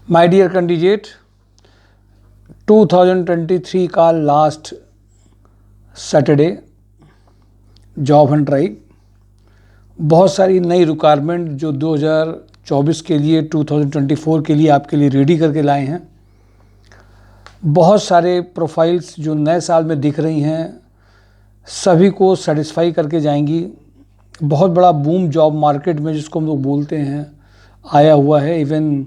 My dear candidate, 2023 का last Saturday job hunt drive, बहुत सारी नई रिक्वायरमेंट जो 2024 के लिए 2024 के लिए आपके लिए रेडी करके लाए हैं। बहुत सारे प्रोफाइल्स जो नए साल में दिख रही हैं, सभी को सेटिस्फाई करके जाएंगी। बहुत बड़ा बूम जॉब मार्केट में, जिसको हम लोग बोलते हैं, आया हुआ है। इवन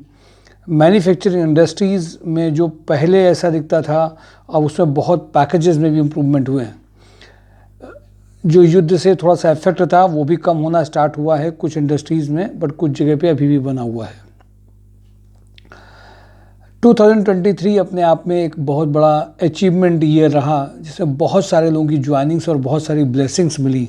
मैन्युफैक्चरिंग इंडस्ट्रीज़ में जो पहले ऐसा दिखता था, अब उसमें बहुत पैकेजेस में भी इम्प्रूवमेंट हुए हैं। जो युद्ध से थोड़ा सा इफेक्ट था वो भी कम होना स्टार्ट हुआ है कुछ इंडस्ट्रीज़ में, बट कुछ जगह पे अभी भी बना हुआ है। 2023 अपने आप में एक बहुत बड़ा अचीवमेंट ईयर रहा, जिसमें बहुत सारे लोगों की ज्वाइनिंग्स और बहुत सारी ब्लेसिंग्स मिली।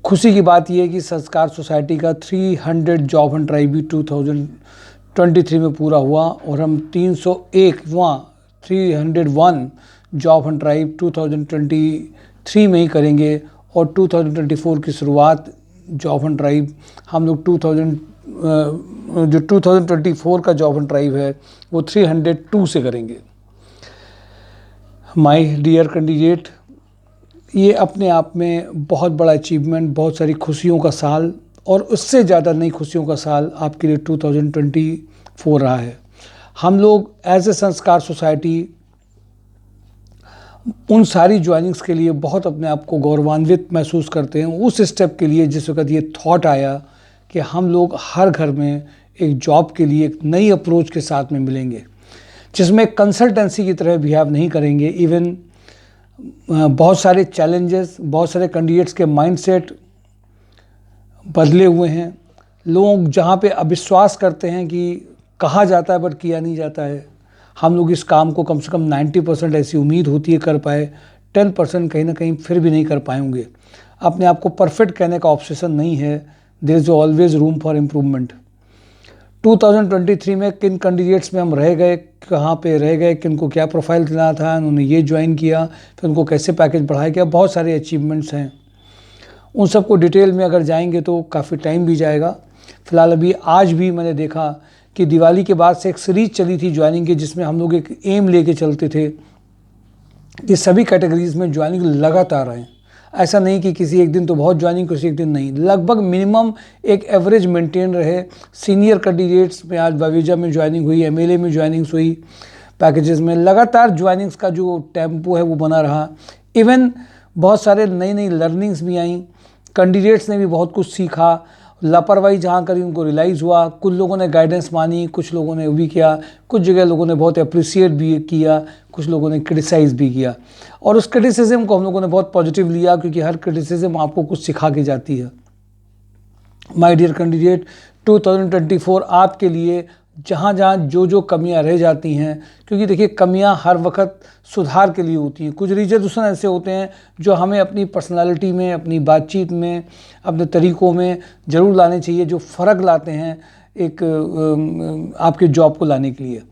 खुशी की बात यह है कि संस्कार सोसाइटी का 300 जॉब हंट ड्राइव भी 2023 में पूरा हुआ और हम 301 जॉब हंट ड्राइव 2023 में ही करेंगे। और 2024 की शुरुआत जॉब हंट ड्राइव हम लोग 2024 का जॉब हंट ड्राइव है वो 302 से करेंगे। माय डियर कैंडिडेट, ये अपने आप में बहुत बड़ा अचीवमेंट, बहुत सारी खुशियों का साल और उससे ज़्यादा नई खुशियों का साल आपके लिए 2024 रहा है। हम लोग एज ए संस्कार सोसाइटी उन सारी ज्वाइनिंग्स के लिए बहुत अपने आप को गौरवान्वित महसूस करते हैं। उस स्टेप के लिए जिस वक्त ये थॉट आया कि हम लोग हर घर में एक जॉब के लिए एक नई अप्रोच के साथ में मिलेंगे, जिसमें कंसल्टेंसी की तरह बिहेव नहीं करेंगे। इवन बहुत सारे चैलेंजेस, बहुत सारे कैंडिडेट्स के माइंडसेट बदले हुए हैं। लोग जहाँ पे अविश्वास करते हैं कि कहा जाता है बट किया नहीं जाता है, हम लोग इस काम को कम से कम 90% ऐसी उम्मीद होती है कर पाए, 10% कहीं ना कहीं फिर भी नहीं कर पाएंगे। अपने आप को परफेक्ट कहने का ऑब्सेशन नहीं है, there is always room for improvement. 2023 में किन कैंडिडेट्स में हम रह गए, कहाँ पे रह गए, किन को क्या प्रोफाइल देना था, उन्होंने ये ज्वाइन किया, फिर उनको कैसे पैकेज बढ़ाया गया, बहुत सारे अचीवमेंट्स हैं। उन सबको डिटेल में अगर जाएंगे तो काफ़ी टाइम भी जाएगा। फिलहाल अभी आज भी मैंने देखा कि दिवाली के बाद से एक सीरीज चली थी ज्वाइनिंग की, जिसमें हम लोग एक एम लेके चलते थे कि सभी कैटेगरीज में ज्वाइनिंग लगातार आए। ऐसा नहीं कि किसी एक दिन तो बहुत ज्वाइनिंग, किसी एक दिन नहीं, लगभग मिनिमम एक एवरेज मेंटेन रहे। सीनियर कैंडिडेट्स में आज बावीजा में ज्वाइनिंग हुई, एमएलए में ज्वाइनिंग्स हुई, पैकेजेस में लगातार ज्वाइनिंग्स का जो टेम्पो है वो बना रहा। इवन बहुत सारे नई नई लर्निंग्स भी आई, कैंडिडेट्स ने भी बहुत कुछ सीखा। लापरवाही जहाँ करी उनको रियलाइज़ हुआ, कुछ लोगों ने गाइडेंस मानी, कुछ लोगों ने भी किया, कुछ जगह लोगों ने बहुत अप्रिशिएट भी किया, कुछ लोगों ने क्रिटिसाइज़ भी किया। और उस क्रिटिसिज्म को हम लोगों ने बहुत पॉजिटिव लिया, क्योंकि हर क्रिटिसिज्म आपको कुछ सिखा के जाती है। माय डियर कैंडिडेट, 2024 आपके लिए जहाँ जहाँ जो जो कमियाँ रह जाती हैं, क्योंकि देखिए कमियाँ हर वक्त सुधार के लिए होती हैं। कुछ रिजर्वेशन ऐसे होते हैं जो हमें अपनी पर्सनालिटी में, अपनी बातचीत में, अपने तरीक़ों में ज़रूर लाने चाहिए, जो फ़र्क लाते हैं एक आपके जॉब को लाने के लिए।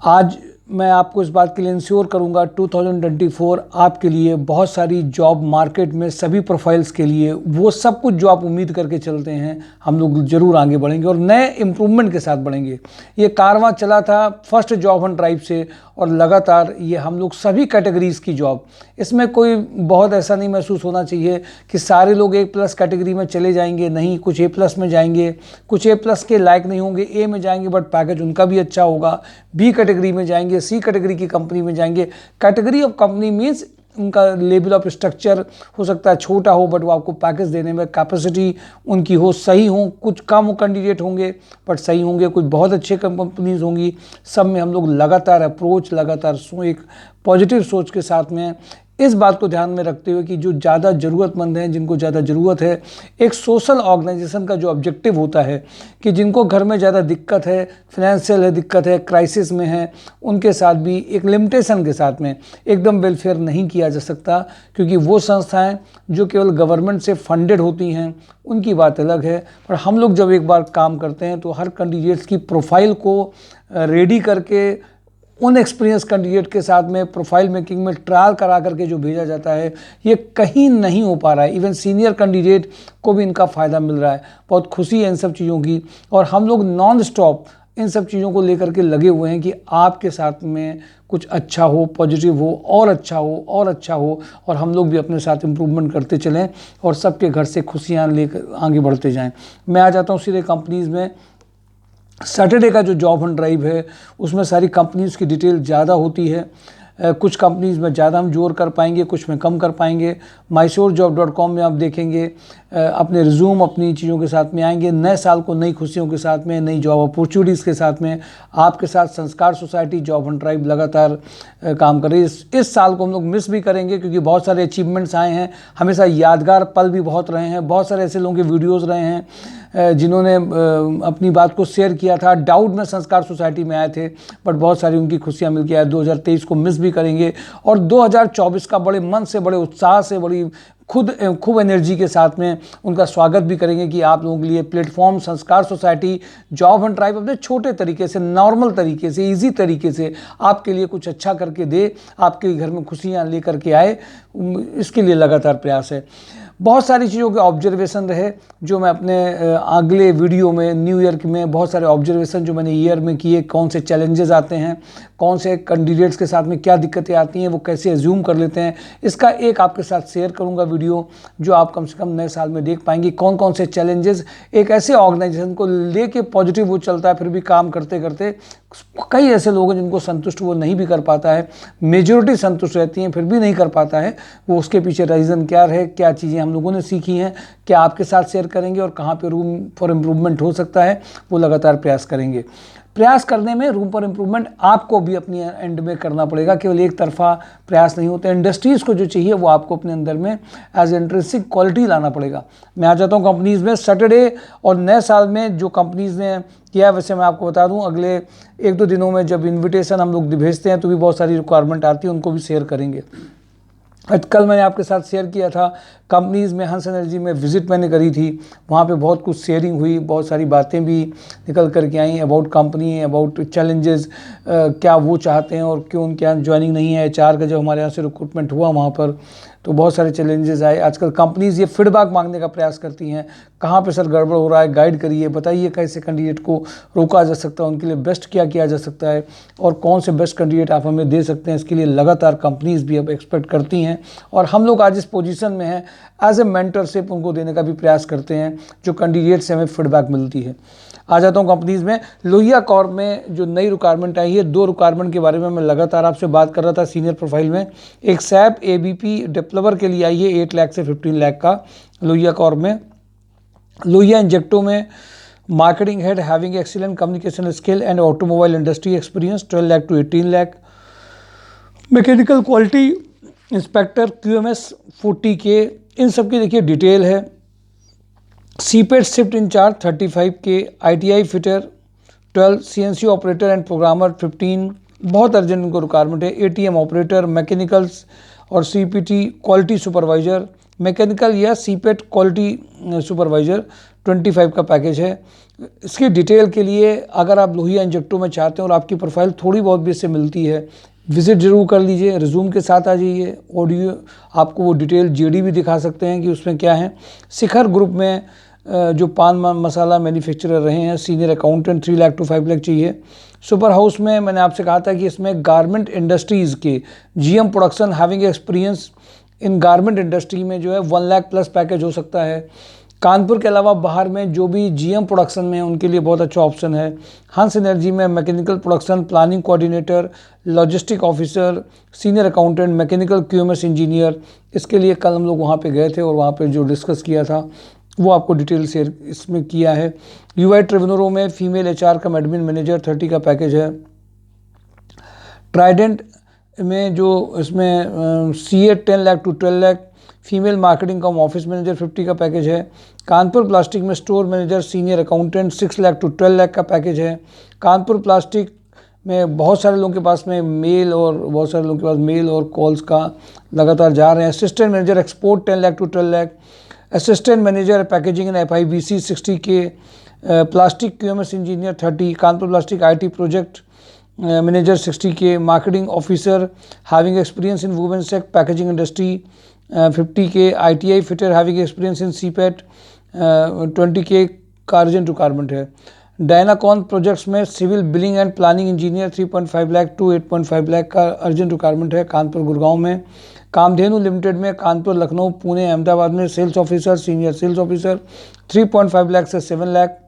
आज मैं आपको इस बात के लिए इंश्योर करूंगा 2024 आपके लिए बहुत सारी जॉब मार्केट में सभी प्रोफाइल्स के लिए वो सब कुछ जो आप उम्मीद करके चलते हैं, हम लोग ज़रूर आगे बढ़ेंगे और नए इम्प्रूवमेंट के साथ बढ़ेंगे। ये कारवां चला था फर्स्ट जॉब हंट ड्राइव से और लगातार ये हम लोग सभी कैटेगरीज़ की जॉब, इसमें कोई बहुत ऐसा नहीं महसूस होना चाहिए कि सारे लोग A+ कैटेगरी में चले जाएंगे। नहीं, कुछ A+ में जाएंगे, कुछ A+ के लायक नहीं होंगे, A में जाएंगे बट पैकेज उनका भी अच्छा होगा, B कैटेगरी में जाएंगे, C कैटेगरी की कंपनी में जाएंगे। कैटेगरी ऑफ कंपनी मीन्स उनका लेवल ऑफ स्ट्रक्चर हो सकता है छोटा हो, बट वो आपको पैकेज देने में कैपेसिटी उनकी हो, सही हो। कुछ कम कैंडिडेट होंगे बट सही होंगे, कुछ बहुत अच्छे कंपनीज होंगी। सब में हम लोग लगातार अप्रोच, लगातार एक पॉजिटिव सोच के साथ में इस बात को ध्यान में रखते हुए कि जो ज़्यादा ज़रूरतमंद हैं, जिनको ज़्यादा ज़रूरत है, एक सोशल ऑर्गेनाइजेशन का जो ऑब्जेक्टिव होता है कि जिनको घर में ज़्यादा दिक्कत है, फाइनेंशियल है दिक्कत है, क्राइसिस में है, उनके साथ भी एक लिमिटेशन के साथ में एकदम वेलफेयर नहीं किया जा सकता, क्योंकि वो संस्थाएं जो केवल गवर्नमेंट से फंडेड होती हैं उनकी बात अलग है। पर हम लोग जब एक बार काम करते हैं तो हर कैंडिडेट्स की प्रोफाइल को रेडी करके उन एक्सपीरियंस कैंडिडेट के साथ में प्रोफाइल मेकिंग में ट्रायल करा करके जो भेजा जाता है, ये कहीं नहीं हो पा रहा है। इवन सीनियर कैंडिडेट को भी इनका फ़ायदा मिल रहा है। बहुत खुशी है इन सब चीज़ों की। और हम लोग नॉन स्टॉप इन सब चीज़ों को लेकर के लगे हुए हैं कि आपके साथ में कुछ अच्छा हो, पॉजिटिव हो, और अच्छा हो और अच्छा हो, और हम लोग भी अपने साथ इम्प्रूवमेंट करते चलें और सबके घर से खुशियाँ लेकर आगे बढ़ते जाएं। मैं आ जाता हूँ सीधे कंपनीज़ में। सैटरडे का जो जॉब हंट ड्राइव है उसमें सारी कंपनीज़ की डिटेल ज़्यादा होती है। कुछ कंपनीज़ में ज़्यादा हम जोर कर पाएंगे, कुछ में कम कर पाएंगे। mysorejob.com में आप देखेंगे अपने रिज्यूम अपनी चीज़ों के साथ में आएंगे। नए साल को नई खुशियों के साथ में, नई जॉब अपॉर्चुनिटीज़ के साथ में आपके साथ संस्कार सोसाइटी जॉब हंट ड्राइव लगातार काम कर रही है। इस साल को हम लोग मिस भी करेंगे क्योंकि बहुत सारे अचीवमेंट्स आए हैं, हमेशा यादगार पल भी बहुत रहे हैं। बहुत सारे ऐसे लोगों के वीडियोज़ रहे हैं जिन्होंने अपनी बात को शेयर किया था। डाउट में संस्कार सोसाइटी में आए थे, बट बहुत सारी उनकी खुशियाँ मिल के आए। 2023 को मिस भी करेंगे और 2024 का बड़े मन से, बड़े उत्साह से, बड़ी खूब एनर्जी के साथ में उनका स्वागत भी करेंगे कि आप लोगों के लिए प्लेटफॉर्म संस्कार सोसाइटी जॉब हंट ड्राइव अपने छोटे तरीके से, नॉर्मल तरीके से, इजी तरीके से आपके लिए कुछ अच्छा करके दे, आपके घर में खुशियाँ लेकर के आए, इसके लिए लगातार प्रयास है। बहुत सारी चीज़ों के ऑब्जर्वेशन रहे जो मैं अपने अगले वीडियो में, न्यू ईयर में बहुत सारे ऑब्जर्वेशन जो मैंने ईयर में किए, कौन से चैलेंजेस आते हैं, कौन से कैंडिडेट्स के साथ में क्या दिक्कतें आती हैं, वो कैसे एज्यूम कर लेते हैं, इसका एक आपके साथ शेयर करूंगा वीडियो जो आप कम से कम नए साल में देख पाएंगे। कौन कौन से चैलेंजेस एक ऐसे ऑर्गेनाइजेशन को लेके पॉजिटिव वो चलता है, फिर भी काम करते करते कई ऐसे लोग हैं जिनको संतुष्ट वो नहीं भी कर पाता है, मेजॉरिटी संतुष्ट रहती हैं फिर भी नहीं कर पाता है। वो उसके पीछे रीज़न क्या रहे, क्या चीज़ें हम लोगों ने सीखी हैं, क्या आपके साथ शेयर करेंगे और कहाँ पे रूम फॉर इम्प्रूवमेंट हो सकता है, वो लगातार प्रयास करेंगे। प्रयास करने में रूम फॉर इम्प्रूवमेंट आपको भी अपनी एंड में करना पड़ेगा, केवल एक तरफा प्रयास नहीं होते। इंडस्ट्रीज़ को जो चाहिए वो आपको अपने अंदर में एज इंट्रिंसिक क्वालिटी लाना पड़ेगा। मैं आ जाता हूँ कंपनीज़ में। सैटरडे और नए साल में जो कंपनीज़ ने किया, वैसे मैं आपको बता दूं अगले 1-2 दिनों में जब इन्विटेशन हम लोग भेजते हैं तो भी बहुत सारी रिक्वायरमेंट आती है, उनको भी शेयर करेंगे। कल मैंने आपके साथ शेयर किया था कंपनीज़ में, हंस एनर्जी में विज़िट मैंने करी थी, वहाँ पे बहुत कुछ शेयरिंग हुई, बहुत सारी बातें भी निकल करके आई अबाउट कंपनी, अबाउट चैलेंजेस, क्या वो चाहते हैं और क्यों उनके यहाँ ज्वाइनिंग नहीं है। HR का जब हमारे यहाँ से रिक्रूटमेंट हुआ वहाँ पर तो बहुत सारे चैलेंजेस आए। आजकल कंपनीज़ ये फीडबैक मांगने का प्रयास करती हैं, कहाँ पे सर गड़बड़ हो रहा है, गाइड करिए, बताइए कैसे कैंडिडेट को रोका जा सकता है, उनके लिए बेस्ट क्या किया जा सकता है और कौन से बेस्ट कैंडिडेट आप हमें दे सकते हैं। इसके लिए लगातार कंपनीज़ भी अब एक्सपेक्ट करती हैं और हम लोग आज इस पोजीशन में हैं एज ए मेंटरशिप उनको देने का भी प्रयास करते हैं जो कैंडिडेट से हमें फीडबैक मिलती है। आ जाता हूँ कंपनीज़ में। लोहिया कॉर्प में जो नई रिक्वायरमेंट आई है, 2 रिक्वायरमेंट के बारे में मैं लगातार आपसे बात कर रहा था सीनियर प्रोफाइल में। एक SAP ABP डेवलपर के लिए आई है 8 लाख से 15 लाख का लोहिया कॉर्प में। लोहिया इंजेक्टो में marketing head having excellent communication skill and automobile industry experience 12 lakh to 18 lakh. Mechanical quality inspector QMS 40K। इन सब की देखिए डिटेल है। CPET shift incharge 35K, ITI fitter 12, CNC operator and programmer 15। बहुत अर्जेंट इनको रिक्वायरमेंट है। ATM ऑपरेटर, मैकेनिकल्स और CPT quality supervisor, mechanical या CPET क्वालिटी सुपरवाइजर 25 का पैकेज है। इसकी डिटेल के लिए अगर आप लोहिया इंजेक्टो में चाहते हैं और आपकी प्रोफाइल थोड़ी बहुत भी इससे मिलती है, विजिट जरूर कर लीजिए, रिज्यूम के साथ आ जाइए। ऑडियो आपको वो डिटेल JD भी दिखा सकते हैं कि उसमें क्या है। शिखर ग्रुप में जो पान मसाला मैन्युफैक्चरर रहे हैं, senior accountant 3 lakh to 5 lakh चाहिए। सुपर हाउस में मैंने आपसे कहा था कि इसमें गारमेंट इंडस्ट्रीज़ के GM प्रोडक्शन हैविंग एक्सपीरियंस इन गारमेंट इंडस्ट्री में जो है 1 लाख प्लस पैकेज हो सकता है। कानपुर के अलावा बाहर में जो भी GM प्रोडक्शन में है उनके लिए बहुत अच्छा ऑप्शन है। हंस एनर्जी में mechanical production planning coordinator, logistic officer, senior accountant, mechanical QMS engineer, इसके लिए कल हम लोग वहाँ पे गए थे और वहाँ पे जो डिस्कस किया था वो आपको डिटेल शेयर इसमें किया है। UI ट्रेवनरो में फीमेल HR का एडमिन मैनेजर 30 का पैकेज है। ट्राइडेंट में जो इसमें CA 10 lakh to 12 lakh, female marketing cum office manager 50 का पैकेज है। कानपुर प्लास्टिक में store manager senior accountant 6 lakh to 12 lakh का पैकेज है। कानपुर प्लास्टिक में बहुत सारे लोगों के पास में मेल और कॉल्स का लगातार जा रहे हैं। Assistant manager export 10 lakh to 12 lakh. Assistant manager packaging and FIBC 60K। Plastic QMS engineer 30। Kanpur plastic IT project manager 60K। Marketing officer having experience in woven sack packaging industry 50K। ITI fitter having experience in CPET 20K का urgent requirement है। Dynacon projects में civil billing and planning engineer 3.5 lakh to 8.5 lakh का urgent requirement है कानपुर गुड़गांव में। Kamdhenu limited में कानपुर, लखनऊ, पुणे, अहमदाबाद में sales officer, senior sales officer 3.5 lakh से 7 lakh.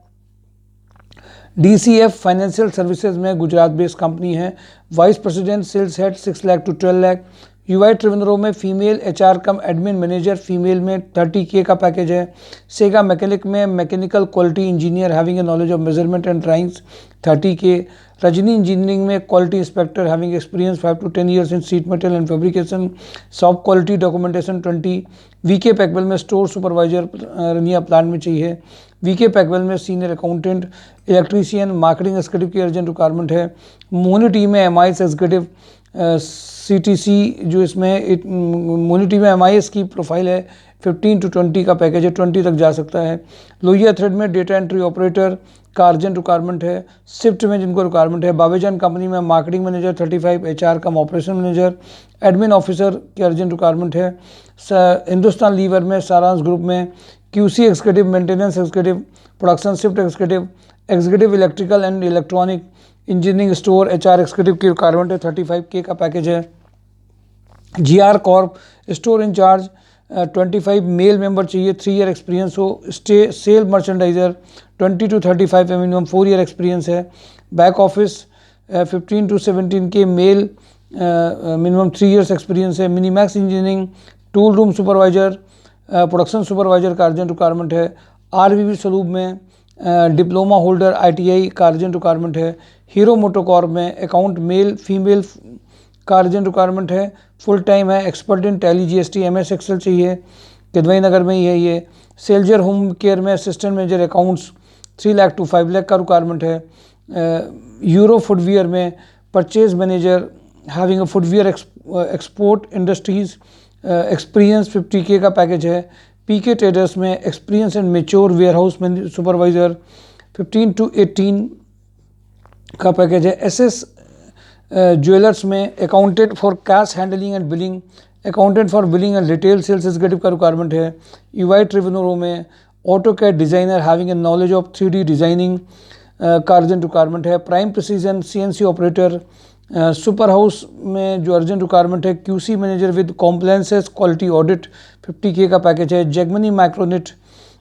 DCF financial services में गुजरात बेस्ड कंपनी है, vice president sales head 6 lakh to 12 lakh. UI ट्रिवेंद्रो में female HR cum admin manager female में 30K का पैकेज है। सेगा मैकेनिक में mechanical quality engineer having a knowledge of measurement and drawings 30K। Rajni engineering में quality inspector having experience 5 to 10 years in seat metal and fabrication soft quality documentation 20। VK पैकवेल में store supervisor Raniya plant में चाहिए। VK पैकवेल में senior accountant electrician marketing executive की urgent requirement है। Moni team में MIS executive CTC जो इसमें मोनी टीम में MIS की प्रोफाइल है 15 to 20 का पैकेज है, 20 तक जा सकता है। लोहिया थ्रेड में डेटा एंट्री ऑपरेटर का अर्जेंट रिक्वायरमेंट है। शिफ्ट में जिनको रिक्वायरमेंट है बावेजान कंपनी में मार्केटिंग मैनेजर 35, HR कम ऑपरेशन मैनेजर एडमिन ऑफिसर की अर्जेंट रिक्वायरमेंट है। हिंदुस्तान लीवर में सारांश ग्रुप में QC executive, maintenance executive, production shift executive, executive electrical and electronic engineering store HR executive की रिक्वायरमेंट है, 35K का पैकेज है। GR Corp store incharge 25 male member चाहिए, 3 ईयर एक्सपीरियंस हो। Sale merchandiser 20 to 35 minimum 4 year experience है। Back office 15 to 17K male minimum 3 years experience है। Minimax engineering tool room supervisor production supervisor का urgent requirement है। RVV सलूब में diploma holder ITI का urgent requirement है। हीरो मोटोकॉर्प में अकाउंट मेल फीमेल का अर्जेंट रिक्वायरमेंट है, फुल टाइम है। Expert in Tally GST MS Excel चाहिए, किदवई नगर में ही है ये। सेल्जर होम केयर में assistant manager accounts 3 lakh to 5 lakh का रिक्वायरमेंट है। यूरो फुटवियर में purchase manager having a footwear export industries experience 50K का पैकेज है। PK ट्रेडर्स में experience and mature warehouse supervisor 15 to 18 का पैकेज है। SS ज्वेलर्स में accountant for cash handling and billing, accountant for billing and retail sales executive का requirement है। UI ट्रिवेंद्रो में AutoCAD designer having a knowledge of 3D designing का urgent requirement है। Prime precision CNC operator super house में जो urgent requirement है QC manager with compliances quality audit 50K का package है। Jagmani Micronet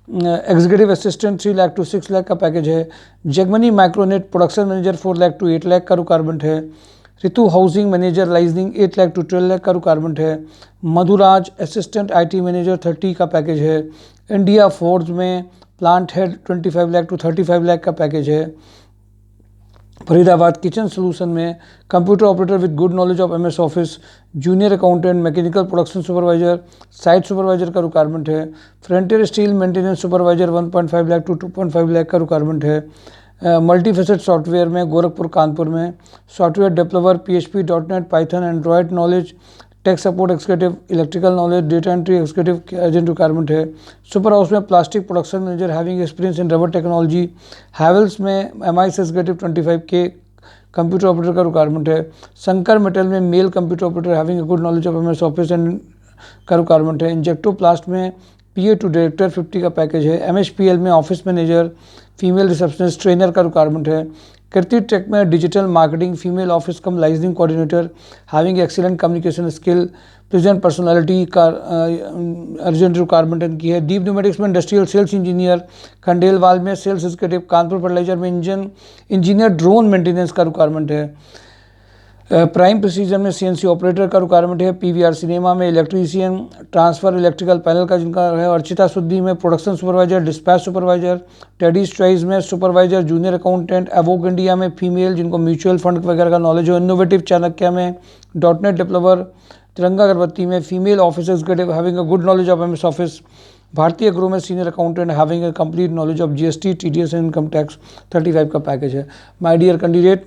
executive assistant 3 lakh to 6 lakh का package है। Jagmani Micronet production manager 4 lakh to 8 lakh का रिक्वायरमेंट है। Ritu housing manager liaisoning 8 lakh to 12 lakh का रिक्वायरमेंट है। मधुराज असिस्टेंट IT मैनेजर 30 का पैकेज है। इंडिया फोर्ज में plant head 25 lakh to 35 lakh का पैकेज है। फरीदाबाद किचन सोल्यूशन में computer operator with good knowledge of MS office, junior accountant, mechanical production supervisor, site supervisor का requirement है। Frontier steel maintenance supervisor 1.5 lakh to 2.5 lakh का requirement है। Multifacet software में गोरखपुर कानपुर में software developer PHP .NET python android knowledge, tech support executive, electrical knowledge, data entry executive की urgent requirement है। Super house में plastic production manager having experience in rubber technology. Havells में MIS executive 25K computer operator का requirement है। Shankar metal में male computer operator having good knowledge of MS office and का requirement है। Injecto प्लास्ट में PA to director 50 का package है। MHPL में office manager female receptionist trainer का रिक्वायरमेंट है। कृति टेक में digital marketing female office cum liaisoning coordinator having excellent communication skill present personality का अर्जेंट रिक्वायरमेंट की है। दीप न्यूमेटिक्स में इंडस्ट्रियल सेल्स इंजीनियर, खंडेलवाल में सेल्स एग्जीक्यूटिव, कानपुर फर्टिलाइजर में इंजीनियर ड्रोन मेंटेनेंस का रिक्वायरमेंट है। प्राइम प्रिसीजन में CNC ऑपरेटर का रिक्वायरमेंट है। PVR सिनेमा में इलेक्ट्रीशियन, ट्रांसफर इलेक्ट्रिकल पैनल का जिनका है। अर्चिता सुद्दी में production supervisor, dispatch supervisor, Teddy's choice में supervisor junior accountant, Evoke India में फीमेल जिनको म्यूचुअल फंड वगैरह का नॉलेज हो। इनोवेटिव चाणक्य में .NET डेवलपर, तिरंगा अगरबत्ती में female office executive having a good knowledge of MS office, भारतीय ग्रो में senior accountant having a complete knowledge of GST TDS and income tax 35 का पैकेज है। माय डियर कैंडिडेट,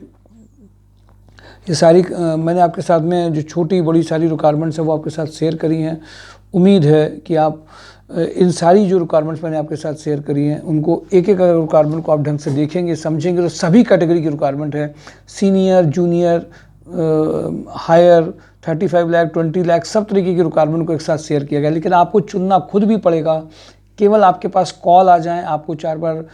ये सारी मैंने आपके साथ में जो छोटी बड़ी सारी रिक्वायरमेंट्स है वो आपके साथ शेयर करी हैं। उम्मीद है कि आप इन सारी जो रिक्वायरमेंट्स मैंने आपके साथ शेयर करी हैं उनको एक एक रिक्वायरमेंट को आप ढंग से देखेंगे समझेंगे तो सभी कैटेगरी की रिक्वायरमेंट है। Senior, junior, higher, 35 lakh, 20 lakh सब तरीके की रिक्वायरमेंट को एक साथ शेयर किया गया, लेकिन आपको चुनना खुद भी पड़ेगा केवल आपके पास कॉल आ जाए, आपको 4 बार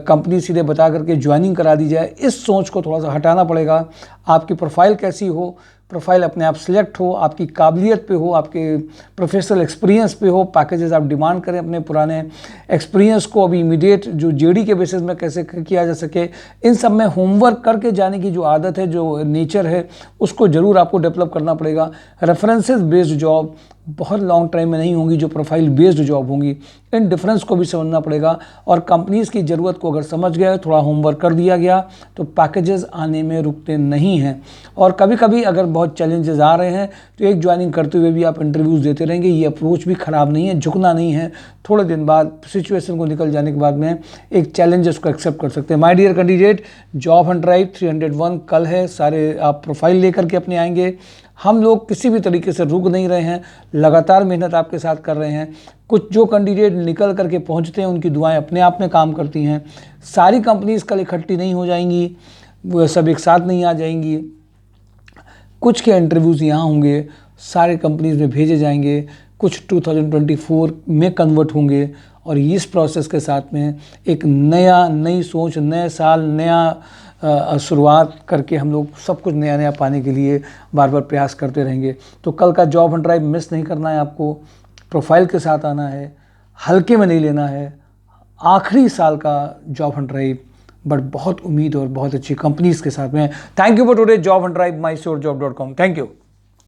कंपनी सीधे बता करके ज्वाइनिंग करा दी जाए, इस सोच को थोड़ा सा हटाना पड़ेगा। आपकी प्रोफाइल कैसी हो, प्रोफाइल अपने आप सिलेक्ट हो, आपकी काबिलियत पे हो, आपके प्रोफेशनल एक्सपीरियंस पे हो, पैकेजेस आप डिमांड करें अपने पुराने एक्सपीरियंस को अभी इमीडिएट जो जेडी के बेसिस में कैसे किया जा सके, इन सब में होमवर्क करके जाने की जो आदत है, जो नेचर है, उसको ज़रूर आपको डेवलप करना पड़ेगा। रेफरेंसेस बेस्ड जॉब बहुत लॉन्ग टाइम में नहीं होंगी, जो प्रोफाइल बेस्ड जॉब होंगी, इन डिफरेंस को भी समझना पड़ेगा। और कंपनीज़ की ज़रूरत को अगर समझ गए, थोड़ा होमवर्क कर दिया गया, तो पैकेजेस आने में रुकते नहीं हैं। और कभी कभी अगर बहुत चैलेंजेस आ रहे हैं तो एक ज्वाइनिंग करते हुए भी आप इंटरव्यूज़ देते रहेंगे, ये अप्रोच भी ख़राब नहीं है, झुकना नहीं है। थोड़े दिन बाद सिचुएशन को निकल जाने के बाद में एक चैलेंजेस को एक्सेप्ट कर सकते हैं। My dear candidate, job hunt drive 301 कल है, सारे आप प्रोफाइल लेकर के अपने आएंगे। हम लोग किसी भी तरीके से रुक नहीं रहे हैं, लगातार मेहनत आपके साथ कर रहे हैं। कुछ जो कैंडिडेट निकल करके पहुंचते हैं, उनकी दुआएं अपने आप में काम करती हैं। सारी कंपनीज कल इकट्ठी नहीं हो जाएंगी, वो सब एक साथ नहीं आ जाएंगी। कुछ के इंटरव्यूज़ यहाँ होंगे, सारे कंपनीज में भेजे जाएंगे, कुछ 2024 में कन्वर्ट होंगे। और इस प्रोसेस के साथ में एक नई सोच, नए साल, नया शुरुआत करके हम लोग सब कुछ नया नया पाने के लिए बार बार प्रयास करते रहेंगे। तो कल का जॉब हंट ड्राइव मिस नहीं करना है आपको, प्रोफाइल के साथ आना है, हल्के में नहीं लेना है। आखिरी साल का जॉब हंट ड्राइव, बट बहुत उम्मीद और बहुत अच्छी कंपनीज के साथ में। Thank you for today job hunt drive, mysurejob.com। Thank you.